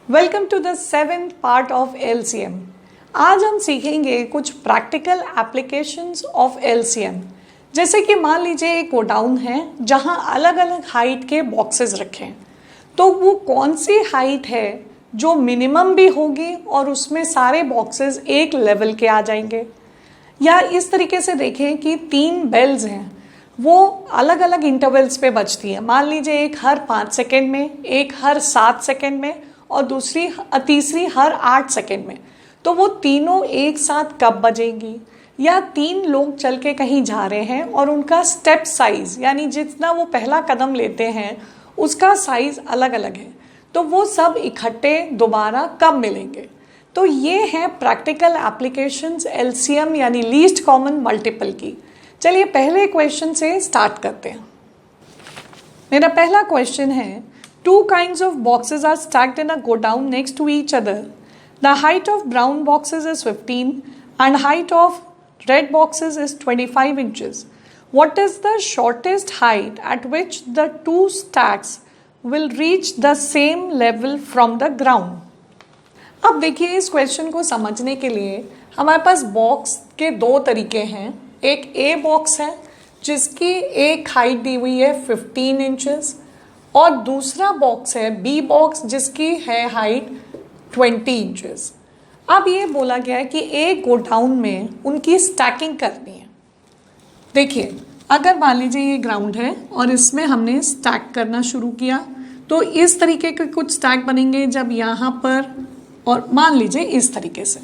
Welcome to the 7th part of LCM। आज हम सीखेंगे कुछ प्रैक्टिकल एप्लीकेशंस ऑफ LCM। जैसे कि मान लीजिए एक गोडाउन है जहां अलग अलग हाइट के बॉक्सेस रखे हैं, तो वो कौन सी हाइट है जो मिनिमम भी होगी और उसमें सारे बॉक्सेस एक लेवल के आ जाएंगे। या इस तरीके से देखें कि 3 बेल्स हैं, वो अलग अलग इंटरवल्स पे बजती है। मान लीजिए एक हर 5 सेकेंड में, एक हर 7 सेकेंड में और तीसरी हर 8 सेकेंड में। तो वो तीनों एक साथ कब बजेंगी? या 3 लोग चल के कहीं जा रहे हैं और उनका स्टेप साइज यानी जितना वो पहला कदम लेते हैं उसका साइज अलग अलग है, तो वो सब इकट्ठे दोबारा कब मिलेंगे? तो ये है प्रैक्टिकल एप्लीकेशंस LCM यानी लीस्ट कॉमन मल्टीपल की। चलिए पहले क्वेश्चन से स्टार्ट करते हैं। मेरा पहला क्वेश्चन है, 2 kinds of boxes are stacked in a godown next to each other. The height of brown boxes is 15 and height of red boxes is 25 inches. What is the shortest height at which the 2 stacks will reach the same level from the ground? अब देखिए, इस question को समझने के लिए हमारे पास box के 2 तरीके हैं। एक A बॉक्स है जिसकी एक हाइट दी हुई है 15 इंचेस और दूसरा बॉक्स है B बॉक्स जिसकी है हाइट 20 इंचेस। अब ये बोला गया है कि एक गोडाउन में उनकी स्टैकिंग करनी है। देखिए, अगर मान लीजिए ये ग्राउंड है और इसमें हमने स्टैक करना शुरू किया, तो इस तरीके के कुछ स्टैक बनेंगे जब यहाँ पर, और मान लीजिए इस तरीके से।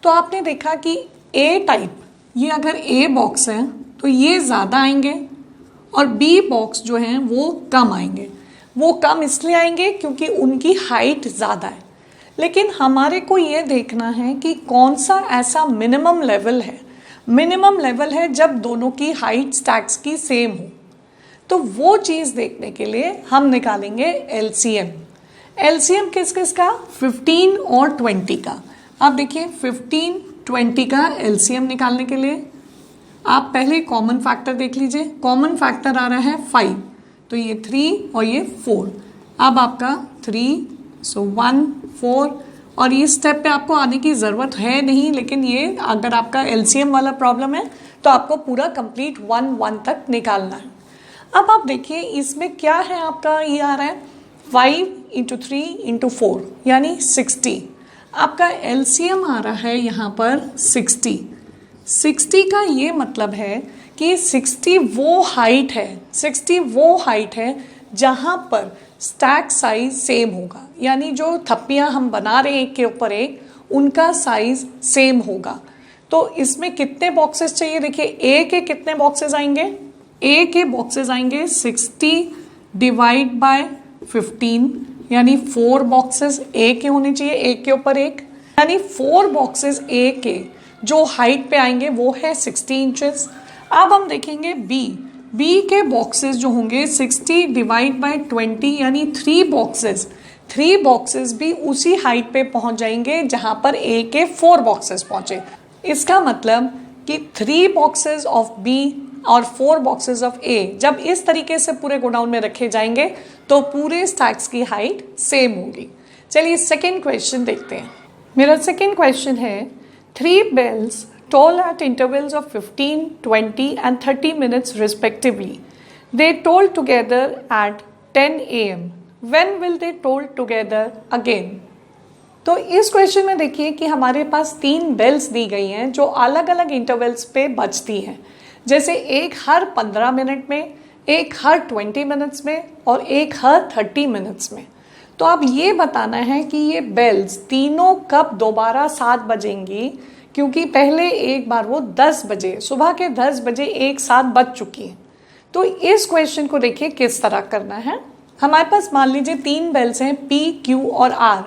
तो आपने देखा कि A टाइप, ये अगर A बॉक्स है तो ये ज़्यादा आएंगे और B बॉक्स जो हैं वो कम आएंगे। वो कम इसलिए आएंगे क्योंकि उनकी हाइट ज़्यादा है। लेकिन हमारे को ये देखना है कि कौन सा ऐसा मिनिमम लेवल है। मिनिमम लेवल है जब दोनों की हाइट स्टैक्स की सेम हो। तो वो चीज़ देखने के लिए हम निकालेंगे LCM। LCM किस किस का? 15 और 20 का। अब देखिए, 15, 20 का LCM निकालने के लिए आप पहले कॉमन फैक्टर देख लीजिए। कॉमन फैक्टर आ रहा है 5, तो ये 3 और ये 4। अब आपका 3, सो 1, 4, और ये स्टेप पे आपको आने की ज़रूरत है नहीं, लेकिन ये अगर आपका LCM वाला प्रॉब्लम है तो आपको पूरा कंप्लीट 1, 1 तक निकालना है। अब आप देखिए इसमें क्या है, आपका ये आ रहा है 5 × 3 × 4 यानी 60। आपका LCM आ रहा है यहाँ पर 60। 60 का ये मतलब है कि 60 वो हाइट है, 60 वो हाइट है जहाँ पर स्टैक साइज सेम होगा, यानी जो थप्पियाँ हम बना रहे हैं एक के ऊपर एक, उनका साइज सेम होगा। तो इसमें कितने बॉक्सेस चाहिए? देखिए, A के कितने बॉक्सेस आएंगे? A के बॉक्सेस आएंगे 60 डिवाइड बाय 15 यानी 4 बॉक्सेस A के होने चाहिए, एक के ऊपर एक, यानी 4 बॉक्सेस A के जो हाइट पे आएंगे वो है 60 इंचेस। अब हम देखेंगे B के बॉक्सेस जो होंगे 60 डिवाइड बाय 20 यानी 3 बॉक्सेस भी उसी हाइट पे पहुंच जाएंगे जहां पर A के 4 बॉक्सेस पहुंचे। इसका मतलब कि 3 बॉक्सेस ऑफ B और 4 बॉक्सेस ऑफ A जब इस तरीके से पूरे गोडाउन में रखे जाएंगे तो पूरे स्टैक्स की हाइट सेम होगी। चलिए सेकेंड क्वेश्चन देखते हैं। मेरा सेकेंड क्वेश्चन है, 3 bells toll at intervals of 15, 20 and 30 minutes respectively. They toll together at 10 AM. When will they toll together again? तो इस क्वेश्चन में देखिए कि हमारे पास 3 बेल्स दी गई हैं जो अलग अलग इंटरवल्स पे बजती हैं। जैसे एक हर 15 मिनट में, एक हर 20 मिनट्स में और एक हर 30 मिनट्स में। तो अब ये बताना है कि ये बेल्स तीनों कब दोबारा 7 बजेंगी, क्योंकि पहले एक बार वो 10 बजे, सुबह के 10 बजे एक साथ बज चुकी हैं। तो इस क्वेश्चन को देखिए किस तरह करना है। हमारे पास मान लीजिए 3 बेल्स हैं P, Q और R।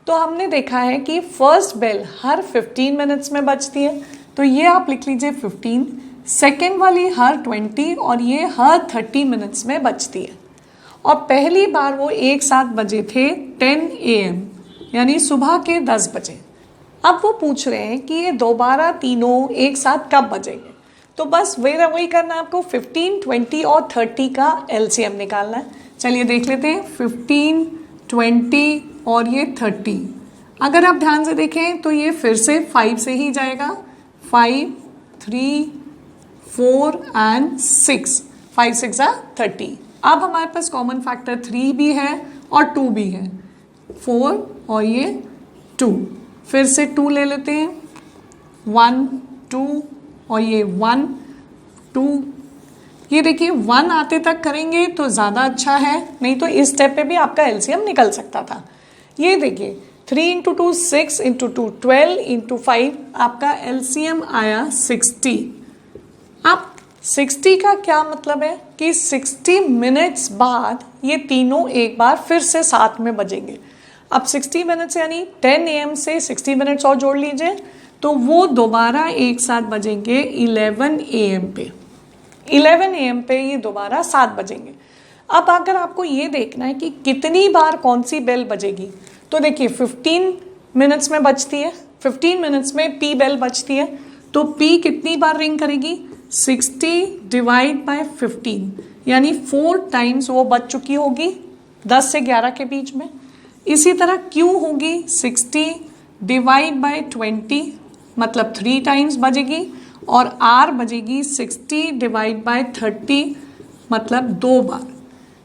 तो हमने देखा है कि फर्स्ट बेल हर 15 मिनट्स में बजती है, तो ये आप लिख लीजिए 15। सेकेंड वाली हर 20 और ये हर 30 मिनट्स में बजती है। और पहली बार वो एक साथ बजे थे 10 AM यानी सुबह के 10 बजे। अब वो पूछ रहे हैं कि ये दोबारा तीनों एक साथ कब बजेंगे। तो बस वही करना है आपको, 15, 20 और 30 का LCM निकालना है। चलिए देख लेते हैं। 15, 20, और ये 30। अगर आप ध्यान से देखें तो ये फिर से 5 से ही जाएगा, 5, 3, 4 एंड 6, 5 6 30। अब हमारे पास कॉमन फैक्टर 3 भी है और 2 भी है, 4 और ये 2। फिर से 2 ले लेते हैं, 1 2 और ये 1 2। ये देखिए 1 आते तक करेंगे तो ज़्यादा अच्छा है, नहीं तो इस स्टेप पे भी आपका एलसीएम निकल सकता था। ये देखिए 3 × 2 6 × 2 12 × 5 आपका एलसीएम आया 60। अब 60 का क्या मतलब है कि 60 मिनट्स बाद ये तीनों एक बार फिर से साथ में बजेंगे। अब 60 मिनट्स यानी 10 AM से 60 मिनट्स और जोड़ लीजिए तो वो दोबारा एक साथ बजेंगे 11 AM पे। 11 AM पे ये दोबारा 7 बजेंगे। अब अगर आपको ये देखना है कि कितनी बार कौन सी बेल बजेगी तो देखिए 15 मिनट्स में बजती है, 15 मिनट्स में पी बेल बजती है, तो पी कितनी बार रिंग करेगी, 60 डिवाइड बाय 15 यानी 4 टाइम्स वो बज चुकी होगी 10 से 11 के बीच में। इसी तरह क्यू होगी 60 डिवाइड बाय 20 मतलब 3 टाइम्स बजेगी, और आर बजेगी 60 डिवाइड बाय 30 मतलब 2 बार।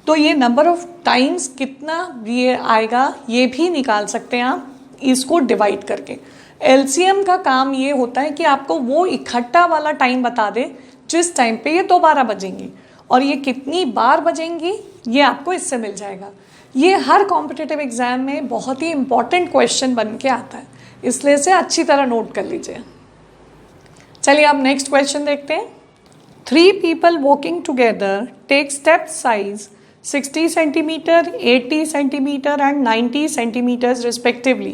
तो ये नंबर ऑफ टाइम्स कितना ये आएगा ये भी निकाल सकते हैं आप इसको डिवाइड करके। एलसीएम का काम ये होता है कि आपको वो इकट्ठा वाला टाइम बता दे जिस टाइम पे ये दोबारा बजेंगी, और ये कितनी बार बजेंगी ये आपको इससे मिल जाएगा। ये हर कॉम्पिटिटिव एग्जाम में बहुत ही इंपॉर्टेंट क्वेश्चन बन के आता है, इसलिए इसे अच्छी तरह नोट कर लीजिए। चलिए अब नेक्स्ट क्वेश्चन देखते हैं। 3 people walking together take step size 60 centimeter, 80 centimeter and 90 centimeters respectively.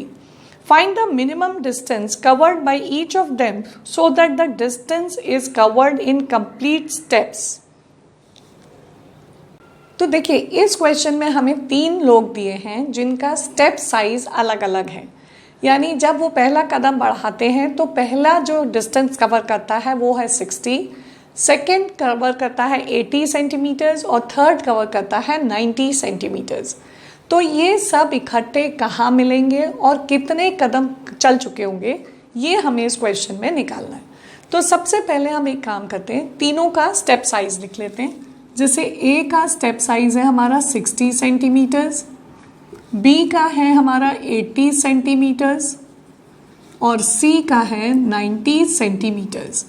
Find the minimum distance covered by each of them so that the distance is covered in complete steps. तो देखिए इस question में हमें 3 लोग दिए हैं जिनका स्टेप साइज अलग अलग है, यानी जब वो पहला कदम बढ़ाते हैं तो पहला जो डिस्टेंस कवर करता है वो है 60, सेकेंड कवर करता है 80 सेंटीमीटर्स और थर्ड कवर करता है 90 सेंटीमीटर्स। तो ये सब इकट्ठे कहाँ मिलेंगे और कितने कदम चल चुके होंगे ये हमें इस क्वेश्चन में निकालना है। तो सबसे पहले हम एक काम करते हैं, तीनों का स्टेप साइज लिख लेते हैं। जैसे ए का स्टेप साइज है हमारा 60 सेंटीमीटर्स, बी का है हमारा 80 सेंटीमीटर्स और सी का है 90 सेंटीमीटर्स।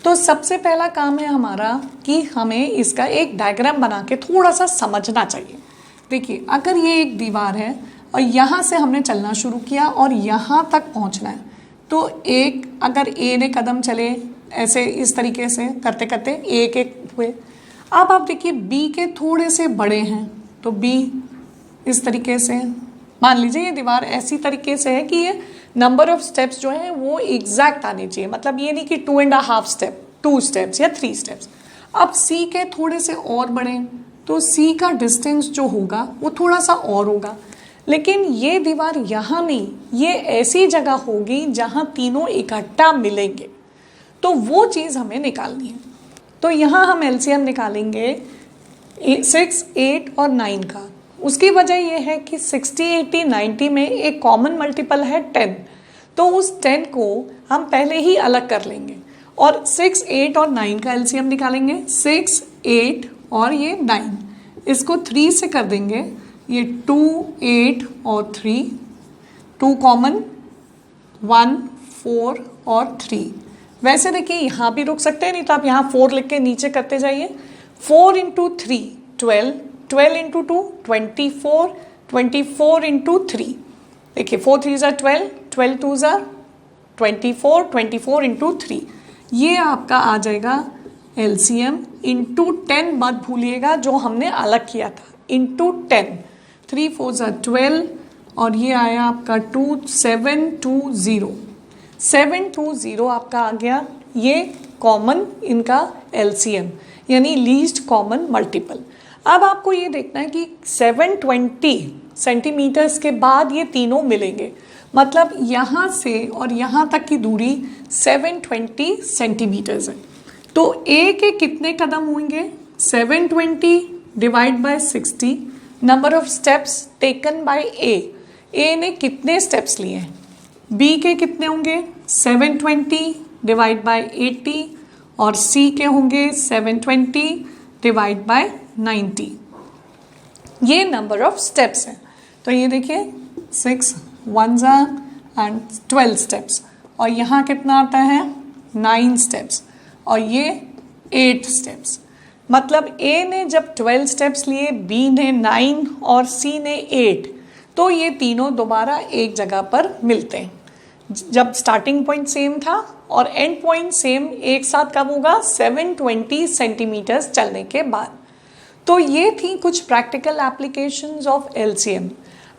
तो सबसे पहला काम है हमारा कि हमें इसका एक डायग्राम बना के थोड़ा सा समझना चाहिए। देखिए अगर ये एक दीवार है और यहाँ से हमने चलना शुरू किया और यहाँ तक पहुँचना है, तो एक अगर ए ने कदम चले ऐसे इस तरीके से करते करते एक एक हुए। अब आप देखिए बी के थोड़े से बड़े हैं तो बी इस तरीके से, मान लीजिए ये दीवार ऐसी तरीके से है कि ये नंबर ऑफ स्टेप्स जो है वो एग्जैक्ट आने चाहिए, मतलब ये नहीं कि 2.5 स्टेप, 2 स्टेप्स या 3 स्टेप्स। अब सी के थोड़े से और बड़े तो सी का डिस्टेंस जो होगा वो थोड़ा सा और होगा, लेकिन ये दीवार यहाँ नहीं, ये ऐसी जगह होगी जहाँ तीनों इकट्ठा मिलेंगे, तो वो चीज़ हमें निकालनी है। तो यहाँ हम एलसीएम निकालेंगे 6, 8 और 9 का। उसकी वजह यह है कि 60, 80, 90 में एक कॉमन मल्टीपल है 10, तो उस 10 को हम पहले ही अलग कर लेंगे और 6, 8 और 9 का एलसीएम निकालेंगे। 6, 8 और ये 9, इसको 3 से कर देंगे, ये 2, 8 और 3, 2 कॉमन, 1, 4 और 3। वैसे देखिए यहाँ भी रुक सकते हैं, नहीं तो आप यहाँ 4 लिख के नीचे करते जाइए। 4 × 3 12, 12 × 2 24, 24 × 3, देखिए 4 3s are 12, 12 2s are 24, 24 × 3, ये आपका आ जाएगा एलसीएम इंटू 10 मत भूलिएगा जो हमने अलग किया था, इंटू 10, 3 4s are 12 और ये आया आपका 2720, 720 आपका आ गया ये कॉमन इनका एलसीएम यानी लीस्ट कॉमन मल्टीपल। अब आपको ये देखना है कि 720 सेंटीमीटर्स के बाद ये तीनों मिलेंगे, मतलब यहाँ से और यहाँ तक की दूरी 720 सेंटीमीटर्स है। तो ए के कितने कदम होंगे, 720 divide by 60, number of steps taken by A, A ने कितने स्टेप्स लिए हैं, बी के कितने होंगे 720 डिवाइड बाय 80 और सी के होंगे 720 डिवाइड बाय 90। ये नंबर ऑफ स्टेप्स हैं। तो ये देखिए 6 1s एंड 12 स्टेप्स, और यहाँ कितना आता है 9 स्टेप्स और ये 8 स्टेप्स। मतलब ए ने जब 12 स्टेप्स लिए, बी ने 9 और सी ने 8, तो ये तीनों दोबारा एक जगह पर मिलते हैं। जब स्टार्टिंग पॉइंट सेम था और एंड पॉइंट सेम एक साथ कब होगा 720 सेंटीमीटर्स चलने के बाद। तो ये थी कुछ प्रैक्टिकल एप्लीकेशंस ऑफ एलसीएम।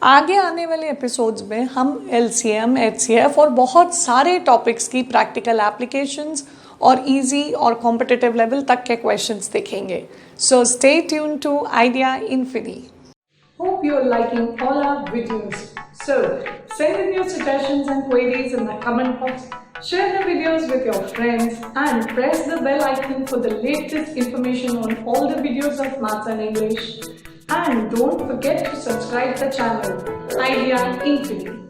आगे आने वाले एपिसोड्स में हम एलसीएम, एचसीएफ और बहुत सारे टॉपिक्स की प्रैक्टिकल एप्लीकेशंस और इजी और कॉम्पिटिटिव लेवल तक के क्वेश्चंस देखेंगे। So stay tune to Idea Infini. Hope you're liking all our videos. So, send in your suggestions and queries in the comment box. Share the videos with your friends and press the bell icon for the latest information on all the videos of Maths and English. And don't forget to subscribe the channel Idea Infinity.